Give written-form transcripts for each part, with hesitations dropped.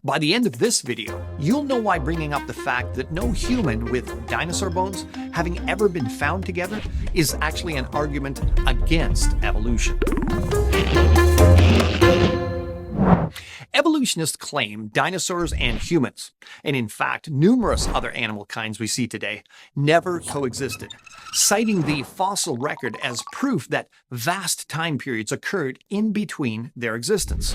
By the end of this video, you'll know why bringing up the fact that no human with dinosaur bones having ever been found together is actually an argument against evolution. Evolutionists claim dinosaurs and humans, and in fact numerous other animal kinds we see today, never coexisted, citing the fossil record as proof that vast time periods occurred in between their existence.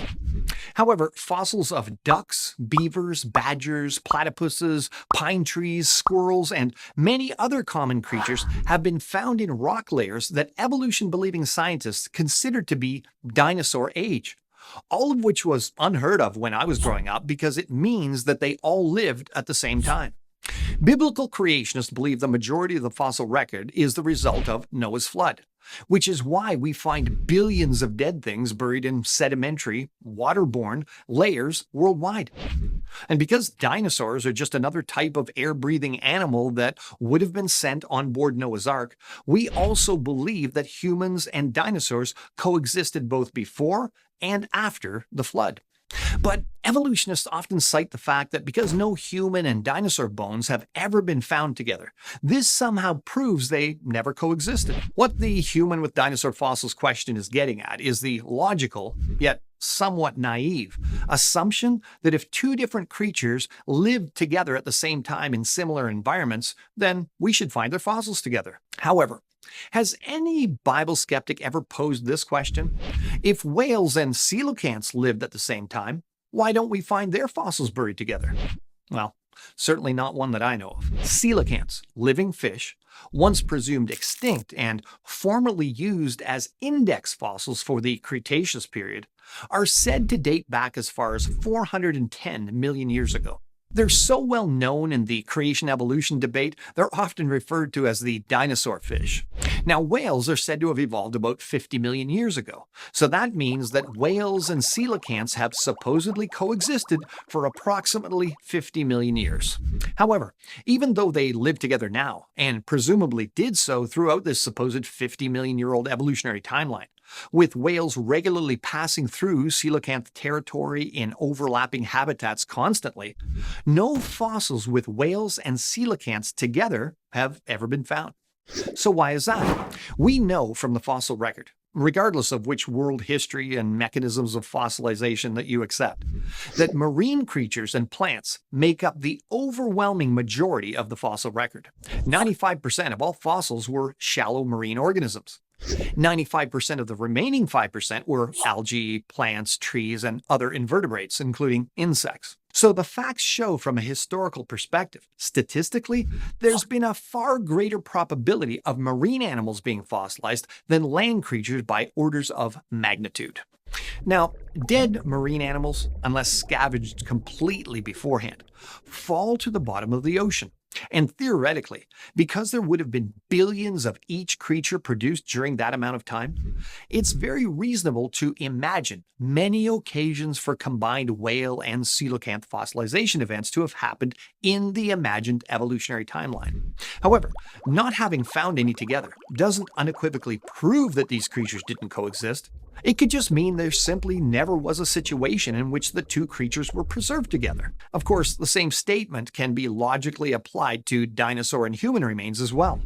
However, fossils of ducks, beavers, badgers, platypuses, pine trees, squirrels, and many other common creatures have been found in rock layers that evolution-believing scientists consider to be dinosaur age. All of which was unheard of when I was growing up because it means that they all lived at the same time. Biblical creationists believe the majority of the fossil record is the result of Noah's flood, which is why we find billions of dead things buried in sedimentary, waterborne layers worldwide. And because dinosaurs are just another type of air-breathing animal that would have been sent on board Noah's Ark, we also believe that humans and dinosaurs coexisted both before and after the flood. But evolutionists often cite the fact that because no human and dinosaur bones have ever been found together, this somehow proves they never coexisted. What the human with dinosaur fossils question is getting at is the logical, yet somewhat naive, assumption that if two different creatures lived together at the same time in similar environments, then we should find their fossils together. However, has any Bible skeptic ever posed this question? If whales and coelacanths lived at the same time, why don't we find their fossils buried together? Well, certainly not one that I know of. Coelacanths, living fish, once presumed extinct and formerly used as index fossils for the Cretaceous period, are said to date back as far as 410 million years ago. They're so well known in the creation-evolution debate, they're often referred to as the dinosaur fish. Now, whales are said to have evolved about 50 million years ago, so that means that whales and coelacanths have supposedly coexisted for approximately 50 million years. However, even though they live together now, and presumably did so throughout this supposed 50 million-year-old evolutionary timeline, with whales regularly passing through coelacanth territory in overlapping habitats constantly, no fossils with whales and coelacanths together have ever been found. So why is that? We know from the fossil record, regardless of which world history and mechanisms of fossilization that you accept, that marine creatures and plants make up the overwhelming majority of the fossil record. 95% of all fossils were shallow marine organisms. 95% of the remaining 5% were algae, plants, trees, and other invertebrates, including insects. So the facts show from a historical perspective, statistically, there's been a far greater probability of marine animals being fossilized than land creatures by orders of magnitude. Now, dead marine animals, unless scavenged completely beforehand, fall to the bottom of the ocean. And theoretically, because there would have been billions of each creature produced during that amount of time, it's very reasonable to imagine many occasions for combined whale and coelacanth fossilization events to have happened in the imagined evolutionary timeline. However, not having found any together doesn't unequivocally prove that these creatures didn't coexist. It could just mean there simply never was a situation in which the two creatures were preserved together. Of course, the same statement can be logically applied to dinosaur and human remains as well.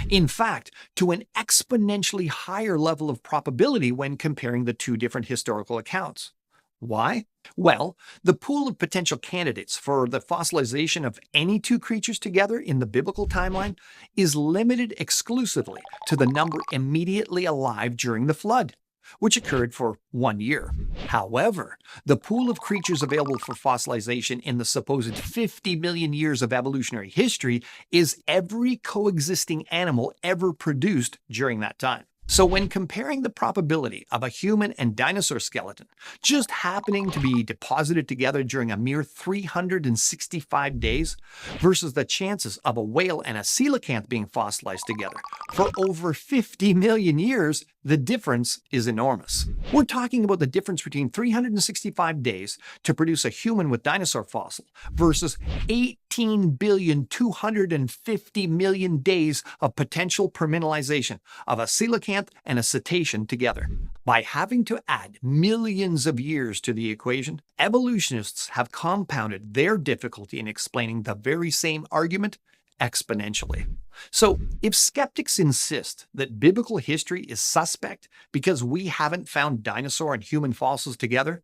In fact, to an exponentially higher level of probability when comparing the two different historical accounts. Why? Well, the pool of potential candidates for the fossilization of any two creatures together in the biblical timeline is limited exclusively to the number immediately alive during the flood, which occurred for 1 year. However, the pool of creatures available for fossilization in the supposed 50 million years of evolutionary history is every coexisting animal ever produced during that time. So when comparing the probability of a human and dinosaur skeleton just happening to be deposited together during a mere 365 days versus the chances of a whale and a coelacanth being fossilized together for over 50 million years, the difference is enormous. We're talking about the difference between 365 days to produce a human with dinosaur fossil versus 18,250,000,000 days of potential permineralization of a coelacanth coelacanth and a cetacean together. By having to add millions of years to the equation, evolutionists have compounded their difficulty in explaining the very same argument exponentially. So, if skeptics insist that biblical history is suspect because we haven't found dinosaur and human fossils together,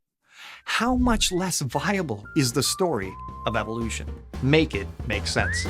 how much less viable is the story of evolution? Make it make sense.